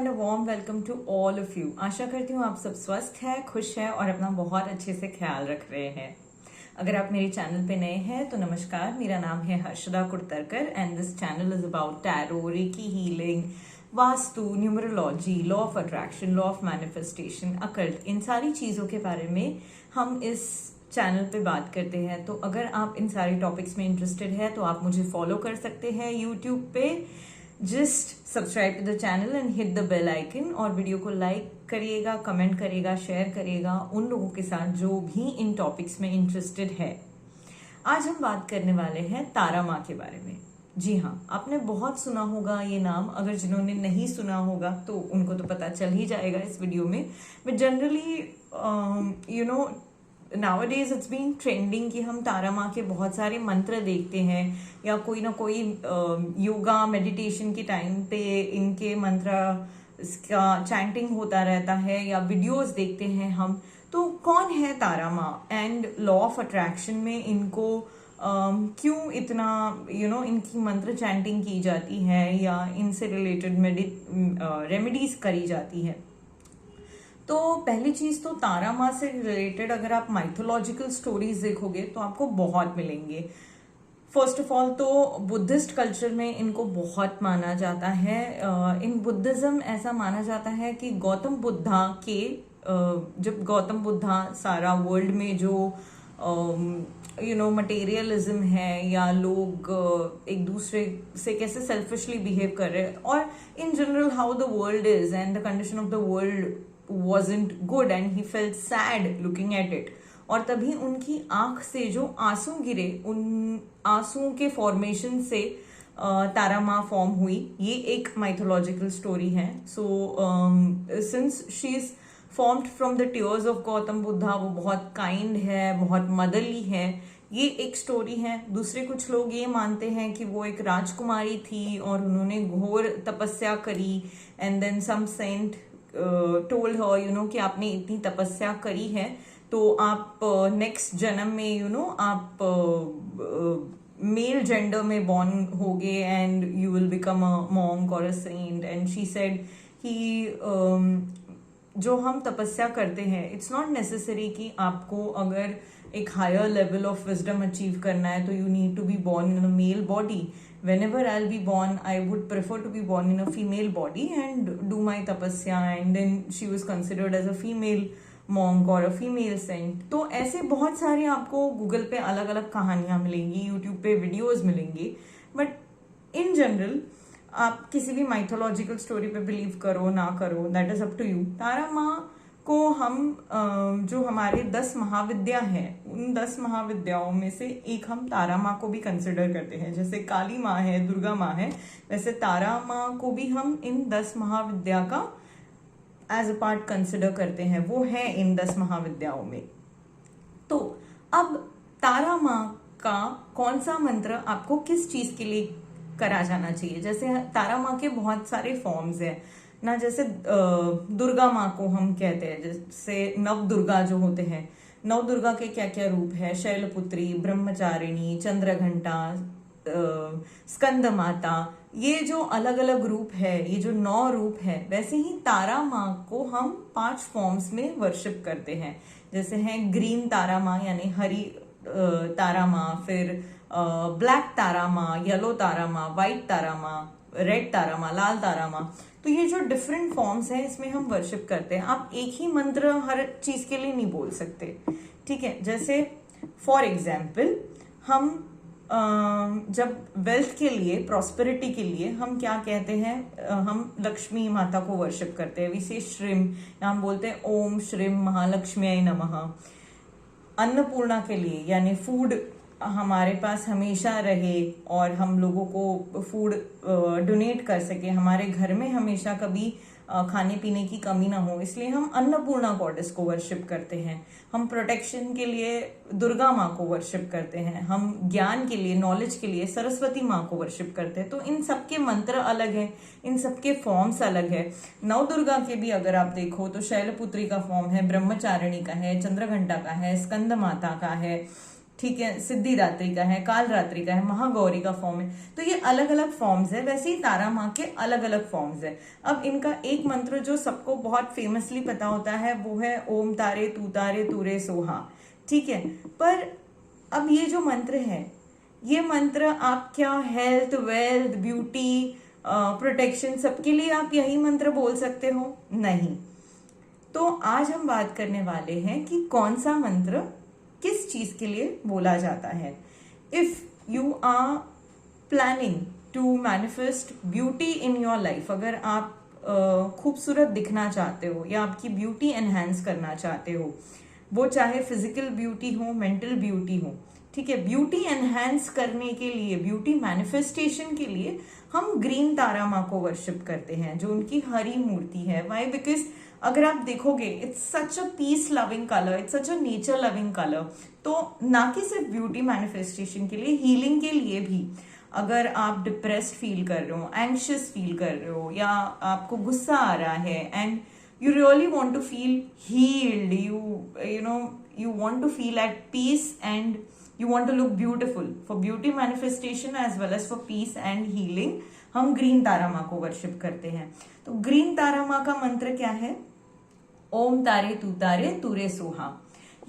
And a warm welcome to all of you. आशा करती हूँ आप सब स्वस्थ हैं, खुश हैं और अपना बहुत अच्छे से ख्याल रख रहे हैं। अगर आप मेरे चैनल पे नए हैं तो नमस्कार, मेरा नाम है Harshada Kudtarkar and this channel is about tarot, reiki healing, vastu, numerology, law of attraction, law of manifestation, occult, इन सारी चीज़ों के बारे में हम इस चैनल पे बात करते हैं। तो अगर आप इन सारी टॉपिक्स में इंटरेस्टेड है तो आप मुझे फॉलो कर सकते हैं यूट्यूब पे। Just subscribe to the channel and hit the bell icon और वीडियो को लाइक करिएगा, कमेंट करिएगा, शेयर करिएगा उन लोगों के साथ जो भी इन टॉपिक्स में इंटरेस्टेड है। आज हम बात करने वाले हैं तारा माँ के बारे में। जी हाँ, आपने बहुत सुना होगा ये नाम। अगर जिन्होंने नहीं सुना होगा तो उनको तो पता चल ही जाएगा इस वीडियो में। But generally nowadays it's been trending कि हम तारा माँ के बहुत सारे मंत्र देखते हैं या कोई ना कोई योगा मेडिटेशन के टाइम पे इनके मंत्र का चैंटिंग होता रहता है या वीडियोस देखते हैं हम। तो कौन है तारा माँ एंड लॉ ऑफ अट्रैक्शन में इनको क्यों इतना इनकी मंत्र चैंटिंग की जाती है या इनसे रिलेटेड रेमेडीज करी जाती है। तो पहली चीज तो तारा माँ से रिलेटेड अगर आप माइथोलॉजिकल स्टोरीज देखोगे तो आपको बहुत मिलेंगे। फर्स्ट ऑफ ऑल तो बुद्धिस्ट कल्चर में इनको बहुत माना जाता है। इन बुद्धिज्म ऐसा माना जाता है कि गौतम बुद्धा के जब गौतम बुद्धा सारा वर्ल्ड में जो मटेरियलिज्म है या लोग एक दूसरे से कैसे सेल्फिशली बिहेव कर रहे हैं और in general how the world is and the condition of the world wasn't good and he felt sad looking at it। और तभी उनकी आंख से जो आंसू गिरे, उन आंसुओं के फॉर्मेशन से तारा माँ फॉर्म हुई। ये एक माइथोलॉजिकल स्टोरी है। So since she is formed from the tears of Gautam Buddha, वो बहुत काइंड है, बहुत मदरली है, ये एक स्टोरी है। दूसरे कुछ लोग ये मानते हैं कि वो एक राजकुमारी थी और उन्होंने घोर तपस्या करी and then some saint told her कि आपने इतनी तपस्या करी है तो आप नेक्स्ट जन्म में आप मेल जेंडर में बॉर्न होगे and you will become a monk और a saint. And she said कि जो हम तपस्या करते हैं इट्स नॉट नेसेसरी कि आपको अगर एक higher level of wisdom achieve करना है तो you need to be born in a male body. Whenever I'll be born, I would prefer to be born in a female body and do my tapasya, and then she was considered as a female monk or a female saint। तो ऐसे बहुत सारे आपको Google पे अलग अलग कहानियां मिलेंगी, यूट्यूब पे वीडियोस मिलेंगी। बट इन जनरल आप किसी भी माइथोलॉजिकल स्टोरी पे बिलीव करो ना करो, that is up to you. Tara माँ को हम जो हमारे 10 महाविद्या हैं उन 10 महाविद्याओं में से एक हम तारा माँ को भी कंसिडर करते हैं। जैसे काली माँ है, दुर्गा माँ है, वैसे तारा माँ को भी हम इन 10 महाविद्या का एज अ पार्ट कंसिडर करते हैं। वो है इन 10 महाविद्याओं में। तो अब तारा माँ का कौन सा मंत्र आपको किस चीज के लिए करा जाना चाहिए। जैसे तारा माँ के बहुत सारे फॉर्म्स हैं ना, जैसे दुर्गा माँ को हम कहते हैं, जैसे नव दुर्गा जो होते हैं, नव दुर्गा के क्या क्या रूप है, शैलपुत्री, ब्रह्मचारिणी, चंद्रघंटा, स्कंद माता, ये जो अलग अलग रूप है, ये जो 9 रूप है, वैसे ही तारा माँ को हम 5 फॉर्म्स में वर्शिप करते हैं। जैसे है ग्रीन तारा माँ यानी हरी तारा माँ, फिर ब्लैक तारा माँ, येलो तारा माँ, व्हाइट तारा माँ, रेड तारा माँ, लाल तारा माँ। तो ये जो डिफरेंट फॉर्म्स हैं इसमें हम वर्शिप करते हैं। आप एक ही मंत्र हर चीज के लिए नहीं बोल सकते, ठीक है। जैसे फॉर एग्जाम्पल हम जब वेल्थ के लिए, प्रॉस्पेरिटी के लिए हम क्या कहते हैं, हम लक्ष्मी माता को वर्शिप करते हैं। विशे श्रीम, हम बोलते हैं ओम श्रीम महालक्ष्मी नमः। अन्नपूर्णा के लिए यानी फूड हमारे पास हमेशा रहे और हम लोगों को फूड डोनेट कर सके, हमारे घर में हमेशा कभी खाने पीने की कमी ना हो, इसलिए हम अन्नपूर्णा गॉडेस को वर्शिप करते हैं। हम प्रोटेक्शन के लिए दुर्गा माँ को वर्शिप करते हैं। हम ज्ञान के लिए, नॉलेज के लिए सरस्वती माँ को वर्शिप करते हैं। तो इन सबके मंत्र अलग हैं, इन सबके फॉर्म्स अलग है। नव दुर्गा के भी अगर आप देखो तो शैलपुत्री का फॉर्म है, ब्रह्मचारिणी का है, चंद्रघंटा का है, स्कंद माता का है, ठीक है, सिद्धिदात्री का है, कालरात्रि का है, महागौरी का फॉर्म है। तो ये अलग अलग फॉर्म्स है, वैसे ही तारा माँ के अलग अलग फॉर्म्स है। अब इनका एक मंत्र जो सबको बहुत फेमसली पता होता है वो है ओम तारे तूरे सोहा, ठीक है। पर अब ये जो मंत्र है, ये मंत्र आप क्या हेल्थ, वेल्थ, ब्यूटी, प्रोटेक्शन, सबके लिए आप यही मंत्र बोल सकते हो? नहीं। तो आज हम बात करने वाले हैं कि कौन सा मंत्र किस चीज के लिए बोला जाता है। If you are planning to manifest beauty in your life, अगर आप खूबसूरत दिखना चाहते हो या आपकी ब्यूटी एनहांस करना चाहते हो, वो चाहे फिजिकल ब्यूटी हो, मेंटल ब्यूटी हो, ठीक है, ब्यूटी एनहांस करने के लिए, ब्यूटी मैनिफेस्टेशन के लिए हम ग्रीन तारा माँ को वर्शिप करते हैं, जो उनकी हरी मूर्ति है। वाई? बिकॉज अगर आप देखोगे, it's such a peace loving colour, it's such a nature loving colour. तो ना कि सिर्फ ब्यूटी मैनिफेस्टेशन के लिए, हीलिंग के लिए भी। अगर आप डिप्रेस्ड फील कर रहे हो, एंग्शियस फील कर रहे हो, या आपको गुस्सा आ रहा है and you really want to feel healed, you want to feel at peace and you want to look beautiful, for beauty manifestation as well as for peace and healing, हम green Tara माँ को वर्शिप करते हैं। तो green Tara माँ का मंत्र क्या है? ओम तारे तूरे सोहा।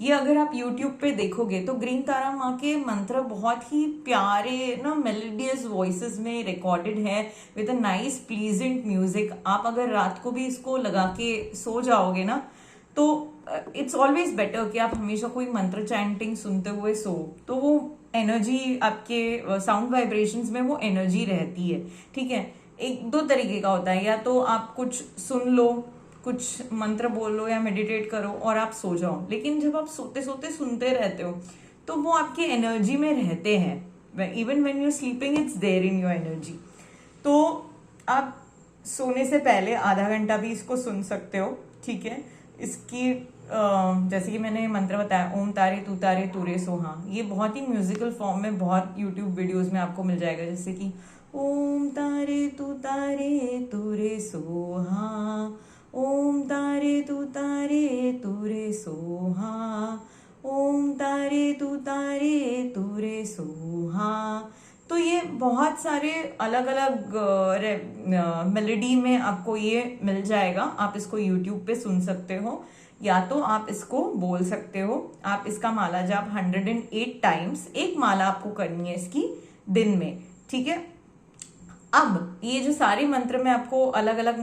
ये अगर आप YouTube पे देखोगे तो ग्रीन तारा माँ के मंत्र बहुत ही प्यारे ना मेलोडियस वॉइसेस में रिकॉर्डेड है with a nice pleasant music. आप अगर रात को भी इसको लगा के सो जाओगे ना, तो इट्स ऑलवेज बेटर कि आप हमेशा कोई मंत्र चैंटिंग सुनते हुए सो, तो वो एनर्जी आपके साउंड वाइब्रेशंस में वो एनर्जी रहती है, ठीक है। एक दो तरीके का होता है, या तो आप कुछ सुन लो, कुछ मंत्र बोल लो या मेडिटेट करो और आप सो जाओ, लेकिन जब आप सोते सोते सुनते रहते हो तो वो आपकी एनर्जी में रहते हैं। Even when you are sleeping it's there in your energy. तो आप सोने से पहले आधा घंटा भी इसको सुन सकते हो, ठीक है। इसकी जैसे कि मैंने मंत्र बताया, ओम तारे तूरे सोहा, ये बहुत ही म्यूजिकल फॉर्म में बहुत यूट्यूब वीडियोज में आपको मिल जाएगा, जैसे कि ओम तारे तूरे सोहा, ओम तारे तूरे सोहा, ओम तारे तूरे सोहा। तो ये बहुत सारे अलग अलग मेलोडी में आपको ये मिल जाएगा। आप इसको YouTube पे सुन सकते हो, या तो आप इसको बोल सकते हो। आप इसका माला जाप 108 टाइम्स, एक माला आपको करनी है इसकी दिन में, ठीक है। अब ये जो सारे मंत्र मैं आपको अलग अलग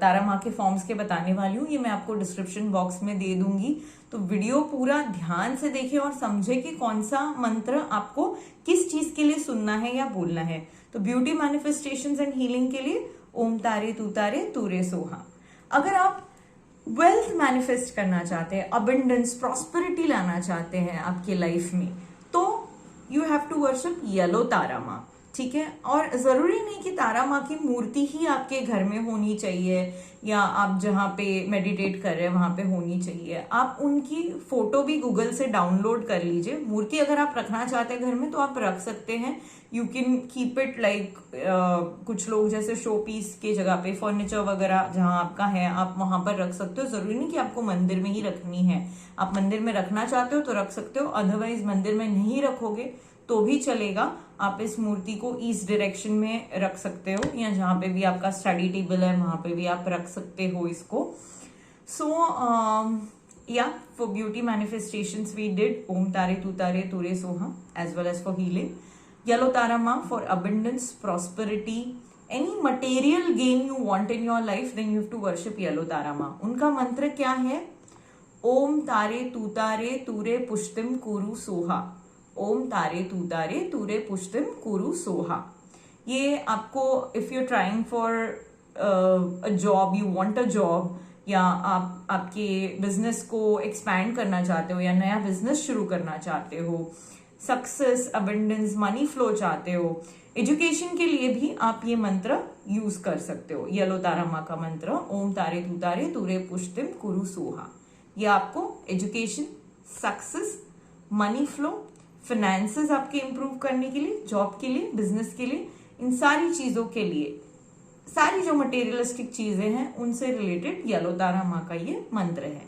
तारा माँ के फॉर्म्स के बताने वाली हूँ, ये मैं आपको डिस्क्रिप्शन बॉक्स में दे दूंगी। तो वीडियो पूरा ध्यान से देखें और समझे कि कौन सा मंत्र आपको किस चीज के लिए सुनना है या बोलना है। तो ब्यूटी मैनिफेस्टेशंस एंड हीलिंग के लिए ओम तारे तूरे सोहा। अगर आप वेल्थ मैनिफेस्ट करना चाहते हैं, अबंडेंस, प्रॉस्पेरिटी लाना चाहते हैं आपके लाइफ में, तो you have to worship yellow Tara माँ, ठीक है। और जरूरी नहीं कि तारा माँ की मूर्ति ही आपके घर में होनी चाहिए या आप जहाँ पे मेडिटेट कर रहे हैं वहां पे होनी चाहिए। आप उनकी फोटो भी गूगल से डाउनलोड कर लीजिए। मूर्ति अगर आप रखना चाहते हैं घर में तो आप रख सकते हैं। You can keep it like, कुछ लोग जैसे शो पीस के जगह पे, फर्नीचर वगैरह जहाँ आपका है आप वहां पर रख सकते हो। जरूरी नहीं कि आपको मंदिर में ही रखनी है। आप मंदिर में रखना चाहते हो तो रख सकते हो, अदरवाइज मंदिर में नहीं रखोगे तो भी चलेगा। आप इस मूर्ति को ईस्ट डायरेक्शन में रख सकते हो, या जहां पे भी आपका स्टडी टेबल है वहां पे भी आप रख सकते हो इसको। सो या for beauty manifestations we did ओम तारे तूरे सोहा, as well as for healing yellow Tara माँ for abundance, prosperity, any material gain you want in your life, then you have to worship yellow Tara माँ। उनका मंत्र क्या है? ओम तारे तूरे पुष्टिम कुरु सोहा, ओम तारे तूरे पुष्टिम कुरु सोहा। ये आपको, if you trying for a job, you want a job, या आप आपके बिजनेस को एक्सपैंड करना चाहते हो या नया बिजनेस शुरू करना चाहते हो, सक्सेस, अबंडेंस, मनी फ्लो चाहते हो, एजुकेशन के लिए भी आप ये मंत्र यूज कर सकते हो। येलो तारा माँ का मंत्र ओम तारे तूरे पुष्टिम कुरु सोहा, ये आपको education, success, money flow, finances आपके इंप्रूव करने के लिए, जॉब के लिए, बिजनेस के लिए, इन सारी चीजों के लिए, सारी जो मटेरियलिस्टिक चीजें हैं उनसे रिलेटेड येलो तारा माँ का ये मंत्र है।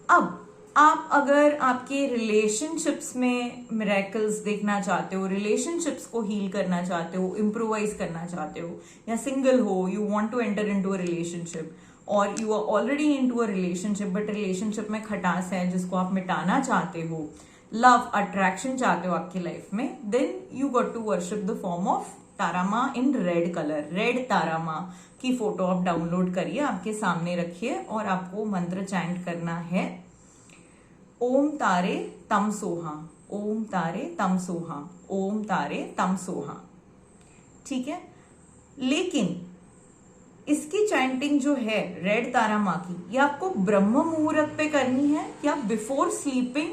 अब आप अगर आपके रिलेशनशिप्स में मिरेकल्स देखना चाहते हो, रिलेशनशिप्स को हील करना चाहते हो, इम्प्रोवाइज करना चाहते हो, या सिंगल हो, you want to enter into a relationship, और you are already into a relationship but relationship में खटास है जिसको आप मिटाना चाहते हो, लव अट्रैक्शन चाहते हो आपकी लाइफ में, then you got to worship the form of Tara माँ in red colour. Red Tara माँ की फोटो आप डाउनलोड करिए, आपके सामने रखिए, और आपको मंत्र चैंट करना है, ओम तारे तम सोहा, ओम तारे तम सोहा, ओम तारे तम सोहा। ठीक है, लेकिन इसकी चैंटिंग जो है रेड तारा माँ की, ये आपको ब्रह्म मुहूर्त पे करनी है या बिफोर स्लीपिंग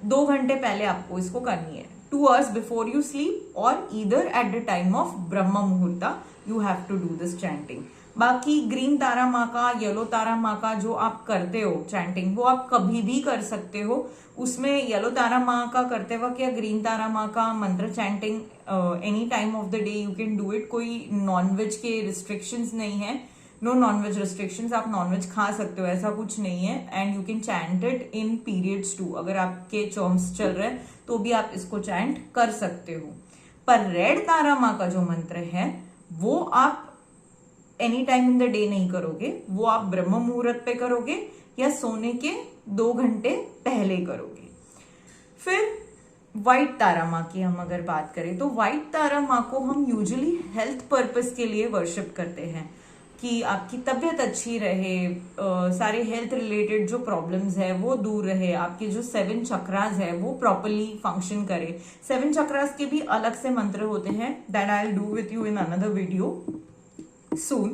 2 घंटे पहले आपको इसको करनी है, 2 hours बिफोर यू स्लीप, और either at the time of ब्रह्म मुहूर्ता you have to do this chanting. बाकी ग्रीन तारा माँ का, येलो तारा माँ का जो आप करते हो चैंटिंग, वो आप कभी भी कर सकते हो। उसमें येलो तारा माँ का करते वक्त या ग्रीन तारा माँ का मंत्र chanting any time of the day you can do it. कोई नॉनवेज के रिस्ट्रिक्शंस नहीं है, नो नॉनवेज रिस्ट्रिक्शंस, आप नॉनवेज खा सकते हो, ऐसा कुछ नहीं है। And you can chant it in periods too, अगर आपके चॉम्स चल रहे हैं तो भी आप इसको चैंट कर सकते हो। पर रेड तारा माँ का जो मंत्र है वो आप any time in the day नहीं करोगे, वो आप ब्रह्म मुहूर्त पे करोगे या सोने के 2 घंटे पहले करोगे। फिर व्हाइट तारा माँ की हम अगर बात करें तो व्हाइट तारा माँ को हम यूजुअली हेल्थ पर्पस के लिए वर्शिप करते हैं कि आपकी तबीयत अच्छी रहे, सारे हेल्थ रिलेटेड जो प्रॉब्लम्स है वो दूर रहे, आपके जो 7 चक्रास है वो प्रॉपरली फंक्शन करे। 7 चक्रास के भी अलग से मंत्र होते हैं, that I will do with you in another video सून।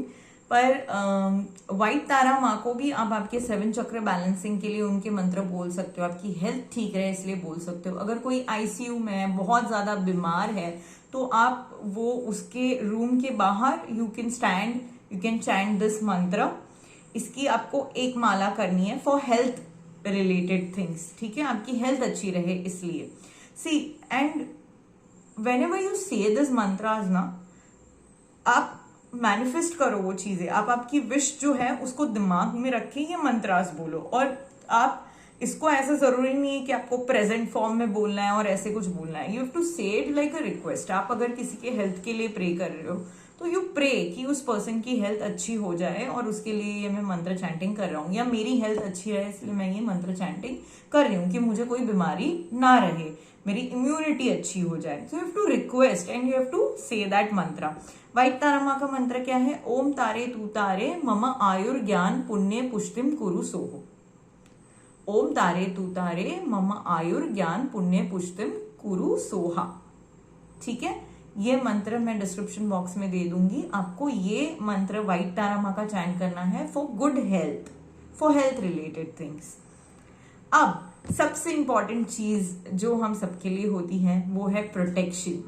पर व्हाइट तारा माँ को भी आप आपके 7 चक्र बैलेंसिंग के लिए उनके मंत्र बोल सकते हो, आपकी हेल्थ ठीक रहे इसलिए बोल सकते हो। अगर कोई आईसीयू में बहुत ज्यादा बीमार है तो आप वो उसके रूम के बाहर यू कैन चैंट दिस मंत्र। इसकी आपको एक माला करनी है फॉर हेल्थ रिलेटेड थिंग्स, ठीक है, आपकी हेल्थ अच्छी रहे इसलिए। सी एंड वेन एवर यू से दिस मंत्रास ना, आप मैनिफेस्ट करो वो चीजें, आप आपकी विश जो है उसको दिमाग में रखें, ये मंत्रास बोलो। और आप इसको ऐसा जरूरी नहीं है कि आपको प्रेजेंट फॉर्म में बोलना है और ऐसे कुछ बोलना है, यू हैव टू से इट लाइक अ रिक्वेस्ट। आप अगर किसी के हेल्थ के लिए प्रे कर रहे हो तो यू प्रे कि उस पर्सन की हेल्थ अच्छी हो जाए और उसके लिए ये मैं मंत्र चैंटिंग कर रहा हूँ, या मेरी हेल्थ अच्छी रहे इसलिए मैं ये मंत्र चैंटिंग कर रही हूँ कि मुझे कोई बीमारी ना रहे, मेरी इम्यूनिटी अच्छी हो जाए। So you have to request and you have to say that mantra. White Tara माँ का मंत्र क्या है? ओम तारे तू तारे मम आयुर ज्ञान पुण्य पुष्टिम कुरु सोहो। ओम तारे तू तारे मम आयुर ज्ञान पुण्य पुष्टिम कुरु सोहा। ठीक है, ये मंत्र मैं डिस्क्रिप्शन बॉक्स में दे दूंगी आपको। ये मंत्र व्हाइट तारा माँ का चैंट करना है for good health, for health related things. अब सबसे इंपॉर्टेंट चीज जो हम सबके लिए होती है वो है protection.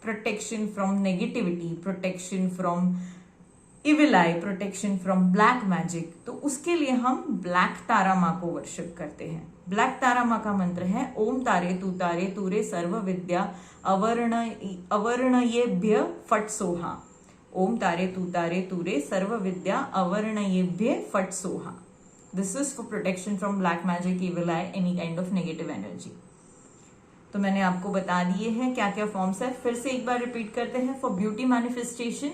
Protection from negativity, protection from evil I, protection from black magic. तो उसके लिए हम ब्लैक तारा माँ को वर्शिप करते हैं। ब्लैक तारा माँ का मंत्र है ओम तारे तूरे सर्व विद्या अवर्णयेभ्य फट सोहा। ओम तारे तूरे सर्व विद्या अवर्णयेभ्य फट Soha. This is for protection from black magic, evil I, any kind of negative energy. तो मैंने आपको बता दिए हैं क्या क्या फॉर्म्स है, फिर से एक बार रिपीट करते हैं। For beauty manifestation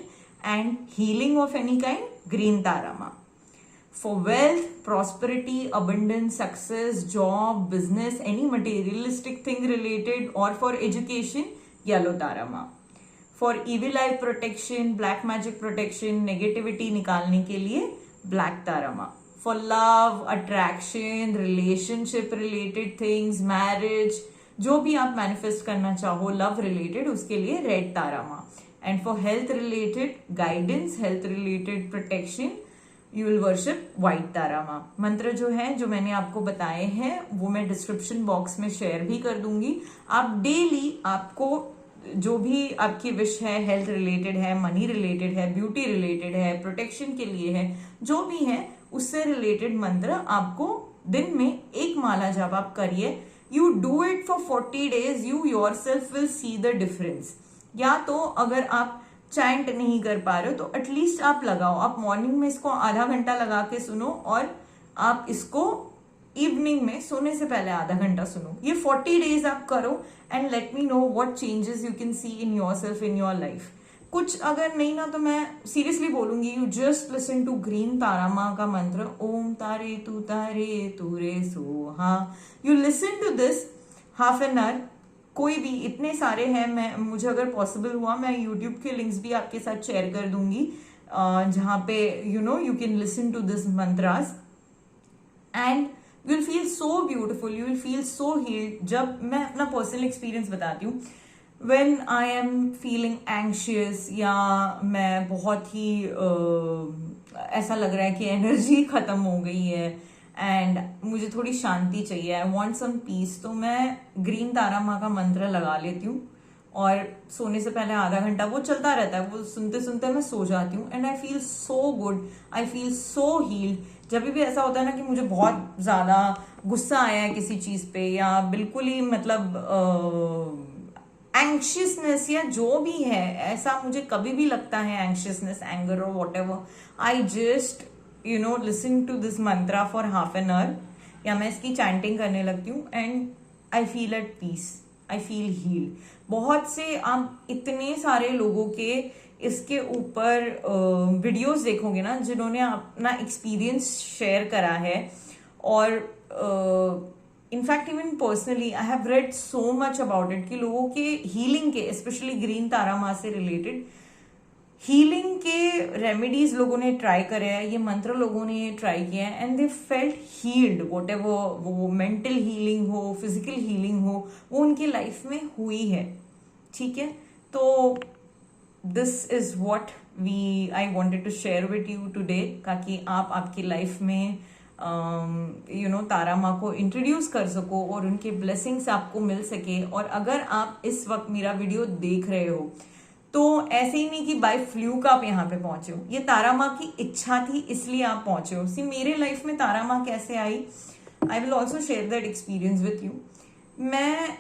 and healing of any kind, green tarama. For wealth, prosperity, abundance, success, job, business, any materialistic thing related, or for education, yellow tarama. For evil eye protection, black magic protection, negativity निकालने के लिए black tarama. For love, attraction, relationship related things, marriage, जो भी आप manifest करना चाहो love related, उसके लिए red tarama. And for health related guidance, health related protection, you will worship white tarama. मंत्र जो है जो मैंने आपको बताए हैं वो मैं डिस्क्रिप्शन बॉक्स में शेयर भी कर दूंगी। आप डेली आपको जो भी आपकी विश है, हेल्थ रिलेटेड है, मनी रिलेटेड है, ब्यूटी रिलेटेड है, प्रोटेक्शन के लिए है, जो भी है उससे रिलेटेड मंत्र आपको दिन में एक माला जब आप करिए, you do it for 40 days, you yourself will see the difference. या तो अगर आप चैंट नहीं कर पा रहे हो तो एटलीस्ट आप लगाओ, आप मॉर्निंग में इसको आधा घंटा लगा के सुनो और आप इसको इवनिंग में सोने से पहले आधा घंटा सुनो। ये 40 डेज आप करो and let me know what changes you can see in yourself, in your life. कुछ अगर नहीं ना तो मैं सीरियसली बोलूंगी, you just listen to green Tara माँ का मंत्र, ओम तारे तू रे सोहा। You listen to this half an hour, कोई भी, इतने सारे हैं। मैं मुझे अगर पॉसिबल हुआ मैं यूट्यूब के लिंक्स भी आपके साथ शेयर कर दूंगी, जहां पे you can listen to this mantras and you will feel so beautiful, you will feel so healed. जब मैं अपना पर्सनल एक्सपीरियंस बताती हूँ, when I am feeling anxious या मैं बहुत ही ऐसा लग रहा है कि एनर्जी खत्म हो गई है एंड मुझे थोड़ी शांति चाहिए, आई वॉन्ट सम पीस, तो मैं ग्रीन तारा माँ का मंत्र लगा लेती हूँ और सोने से पहले आधा घंटा वो चलता रहता है, वो सुनते सुनते मैं सो जाती हूँ and I feel so good, I feel so healed. जब भी ऐसा होता है ना कि मुझे बहुत ज्यादा गुस्सा आया है किसी चीज पे या बिल्कुल ही मतलब एंक्शियसनेस या जो भी है, ऐसा मुझे कभी भी लगता है एंक्शियसनेस, एंगर और whatever, I just listen to this mantra for half an hour या मैं इसकी चैंटिंग करने लगती हूँ and I feel at peace, I feel healed. बहुत से आप इतने सारे लोगों के इसके ऊपर वीडियोस देखोगे ना जिन्होंने अपना एक्सपीरियंस शेयर करा है और in fact even personally I have read so much about it कि लोगों के हीलिंग के, स्पेशली ग्रीन तारा माँ से रिलेटेड हीलिंग के रेमेडीज लोगों ने ट्राई करे हैं, ये मंत्र लोगों ने ट्राई किया है and they felt healed, whatever वो मेंटल हीलिंग हो, फिजिकल हीलिंग हो, वो उनकी लाइफ में हुई है। ठीक है, तो this is what I wanted to share with you today, ताकि आप आपकी लाइफ में तारा माँ को इंट्रोड्यूस कर सको और उनके ब्लेसिंग्स आपको मिल सके। और अगर आप इस वक्त मेरा वीडियो देख रहे हो तो ऐसे ही नहीं कि बाय फ्लूक आप यहाँ पे पहुंचे हो, ये तारा माँ की इच्छा थी इसलिए आप पहुंचे हो। सी मेरे लाइफ में तारा माँ कैसे आई, I will also share that experience with you. मैं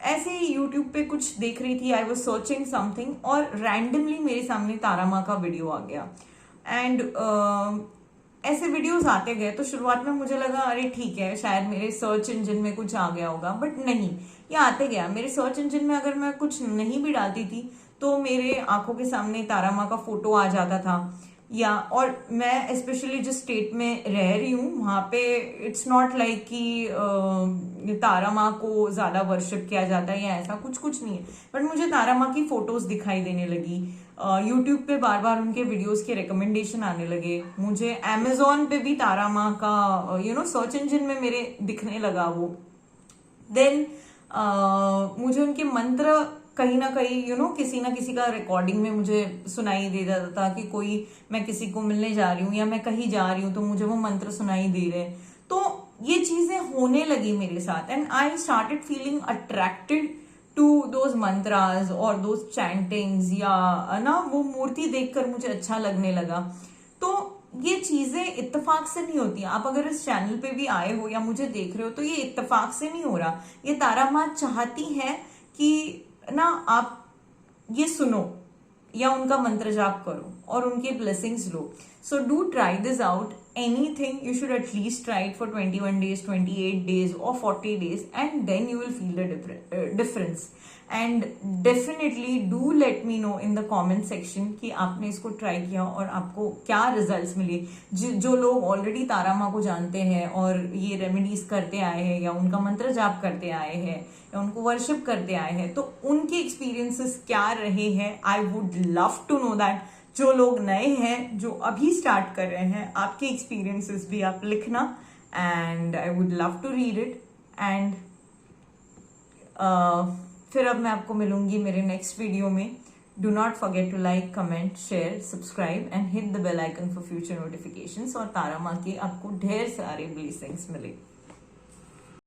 ऐसे ही यूट्यूब पे कुछ देख रही थी, आई वॉज सर्चिंग समथिंग और रैंडमली मेरे सामने तारा माँ का वीडियो आ गया एंड ऐसे वीडियोस आते गए। तो शुरुआत में मुझे लगा अरे ठीक है शायद मेरे सर्च इंजन में कुछ आ गया होगा, बट नहीं, ये आते गया। मेरे सर्च इंजन में अगर मैं कुछ नहीं भी डालती थी तो मेरे आंखों के सामने तारा माँ का फोटो आ जाता था। या और मैं स्पेशली जिस स्टेट में रह रही हूँ वहां पे इट्स नॉट लाइक कि तारा माँ को ज्यादा वर्शिप किया जाता है या ऐसा कुछ नहीं है, बट मुझे तारा माँ की फोटोज दिखाई देने लगी। यूट्यूब पे बार बार उनके वीडियोस के रिकमेंडेशन आने लगे, मुझे अमेजोन पे भी तारा माँ का सर्च इंजन में मेरे दिखने लगा वो। देन मुझे उनके मंत्र कहीं ना कहीं किसी ना किसी का रिकॉर्डिंग में मुझे सुनाई दे जाता था कि कोई, मैं किसी को मिलने जा रही हूँ या मैं कहीं जा रही हूँ तो मुझे वो मंत्र सुनाई दे रहे। तो ये चीजें होने लगी मेरे साथ and I started feeling attracted to those mantras और दोज चैंटिंग्स, या ना वो मूर्ति देखकर मुझे अच्छा लगने लगा। तो ये चीजें इत्तेफाक से नहीं होती। आप अगर इस चैनल पे भी आए हो या मुझे देख रहे हो तो ये इत्तेफाक से नहीं हो रहा, ये तारा माँ चाहती है कि ना आप ये सुनो या उनका मंत्र जाप करो और उनके blessings low. So do try this out, anything you should at least try it for 21 days, 28 days or 40 days and then you will feel the difference. And definitely do let me know in the comment section कि आपने इसको try किया और आपको क्या results मिले। जो लोग ऑलरेडी तारा माँ को जानते हैं और ये रेमेडीज करते आए हैं या उनका मंत्र जाप करते आए हैं या उनको वर्शिप करते आए हैं, तो उनके एक्सपीरियंसेस क्या रहे हैं, I would love to know that. जो लोग नए हैं, जो अभी स्टार्ट कर रहे हैं, आपके एक्सपीरियंसेस भी आप लिखना and I would love to read it. And फिर अब मैं आपको मिलूंगी मेरे नेक्स्ट वीडियो में। Do not forget to like, comment, share, subscribe and hit the bell icon for future notifications. और तारा माँ के आपको ढेर सारे ब्लेसिंग्स मिले।